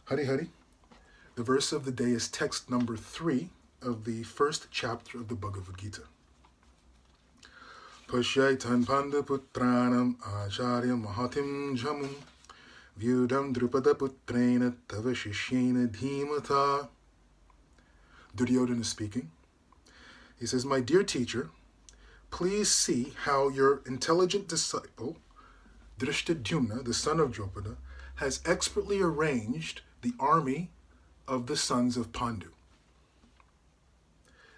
Hari Hari. The verse of the day is text number 3 of the first chapter of the Bhagavad Gita. Pashyaitan panda putranam acharya mahatim jamum vyudam drupada putrena tava shishyena dhimata. Duryodhana is speaking. He says, "My dear teacher, please see how your intelligent disciple, Drishtadyumna, the son of Drupada, has expertly arranged the army of the sons of Pandu."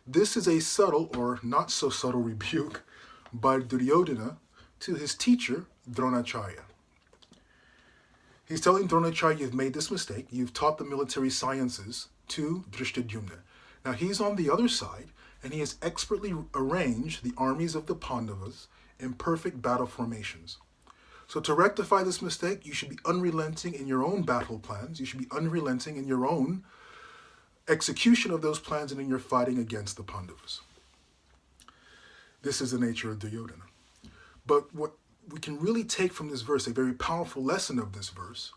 This is a subtle or not so subtle rebuke by Duryodhana to his teacher, Dronacharya. He's telling Dronacharya, you've made this mistake. You've taught the military sciences to Drishtadyumna. Now he's on the other side, and he has expertly arranged the armies of the Pandavas in perfect battle formations. So to rectify this mistake, you should be unrelenting in your own battle plans. You should be unrelenting in your own execution of those plans and in your fighting against the Pandavas. This is the nature of Duryodhana. But what we can really take from this verse, a very powerful lesson of this verse,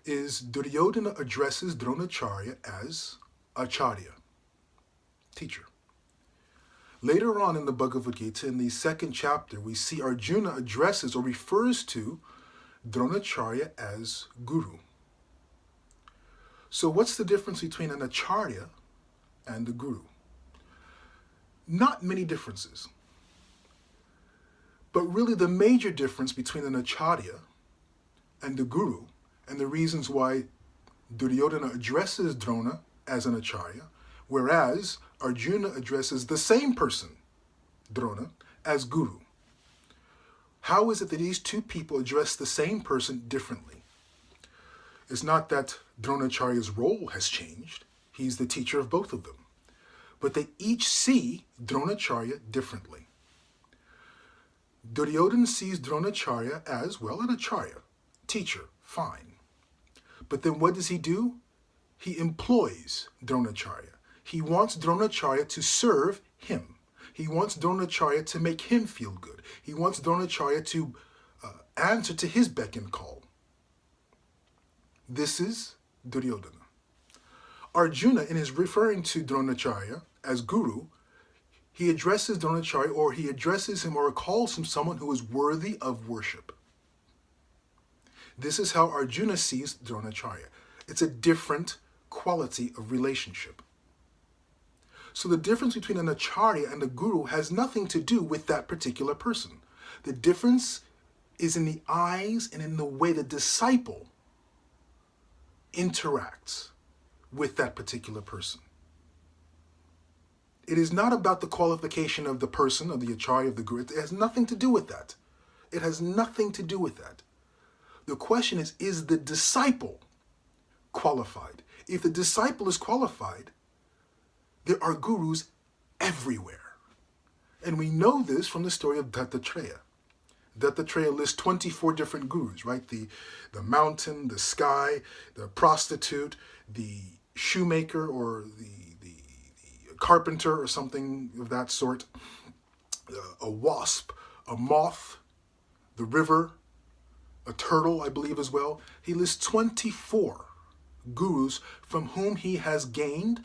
is Duryodhana addresses Dronacharya as Acharya, teacher. Later on in the Bhagavad Gita, in the second chapter, we see Arjuna addresses or refers to Dronacharya as Guru. So what's the difference between an Acharya and a Guru? Not many differences. But really the major difference between an Acharya and the Guru, and the reasons why Duryodhana addresses Drona as an Acharya, whereas Arjuna addresses the same person, Drona, as Guru. How is it that these two people address the same person differently? It's not that Dronacharya's role has changed. He's the teacher of both of them. But they each see Dronacharya differently. Duryodhana sees Dronacharya as, well, an Acharya, teacher, fine. But then what does he do? He employs Dronacharya. He wants Dronacharya to serve him. He wants Dronacharya to make him feel good. He wants Dronacharya to answer to his beck and call. This is Duryodhana. Arjuna, in his referring to Dronacharya as Guru, he addresses Dronacharya, or he addresses him or calls him someone who is worthy of worship. This is how Arjuna sees Dronacharya. It's a different quality of relationship. So the difference between an Acharya and a Guru has nothing to do with that particular person. The difference is in the eyes and in the way the disciple interacts with that particular person. It is not about the qualification of the person, of the Acharya, of the Guru. It has nothing to do with that. It has nothing to do with that. The question is the disciple qualified? If the disciple is qualified, there are gurus everywhere. And we know this from the story of Dattatreya. Dattatreya lists 24 different gurus, right? The mountain, the sky, the prostitute, the shoemaker, or the carpenter, or something of that sort, a wasp, a moth, the river, a turtle, I believe as well. He lists 24 gurus from whom he has gained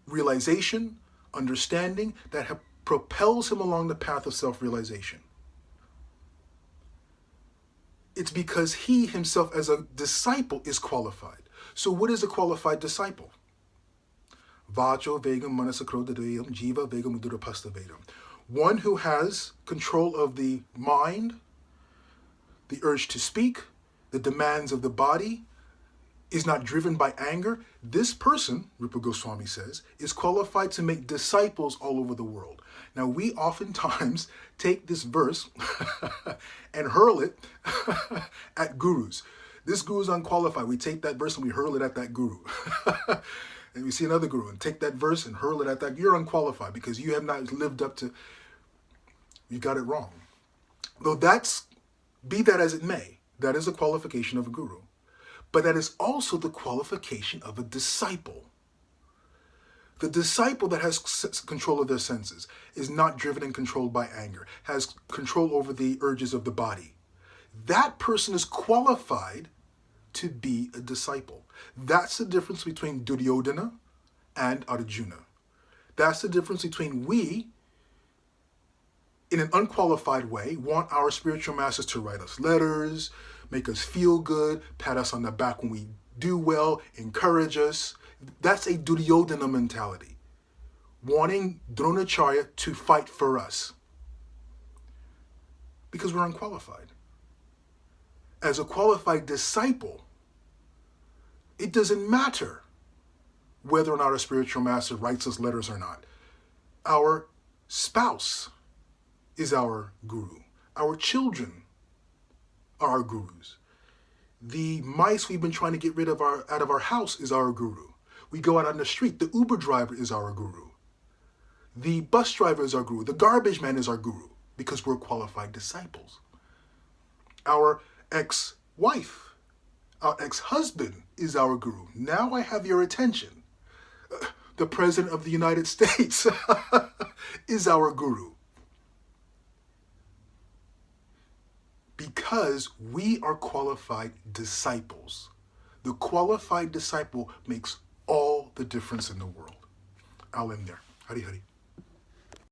realization, understanding that propels him along the path of self-realization. It's because he himself as a disciple is qualified. So what is a qualified disciple? Vacho vegam manasakrodadayam jiva vegam udurapastavedam. One who has control of the mind, the urge to speak, the demands of the body, is not driven by anger. This person, Rupa Goswami says, is qualified to make disciples all over the world. Now, we oftentimes take this verse and hurl it at gurus. This guru is unqualified. We take that verse and we hurl it at that guru. And we see another guru and take that verse and hurl it at that. You're unqualified because you have not lived up to, you got it wrong. Though be that as it may, that is a qualification of a guru. But that is also the qualification of a disciple. The disciple that has control of their senses is not driven and controlled by anger, has control over the urges of the body. That person is qualified to be a disciple. That's the difference between Duryodhana and Arjuna. That's the difference between we, in an unqualified way, want our spiritual masters to write us letters, make us feel good, pat us on the back when we do well, encourage us. That's a Duryodhana mentality. Wanting Dronacharya to fight for us. Because we're unqualified. As a qualified disciple, it doesn't matter whether or not our spiritual master writes us letters or not. Our spouse is our guru. Our children are our gurus. The mice we've been trying to get rid of out of our house is our guru. We go out on the street, the Uber driver is our guru. The bus driver is our guru. The garbage man is our guru because we're qualified disciples. Our ex-wife, our ex-husband is our guru. Now I have your attention. The President of the United States is our guru. Because we are qualified disciples. The qualified disciple makes all the difference in the world. I'll end there. Hari Hari.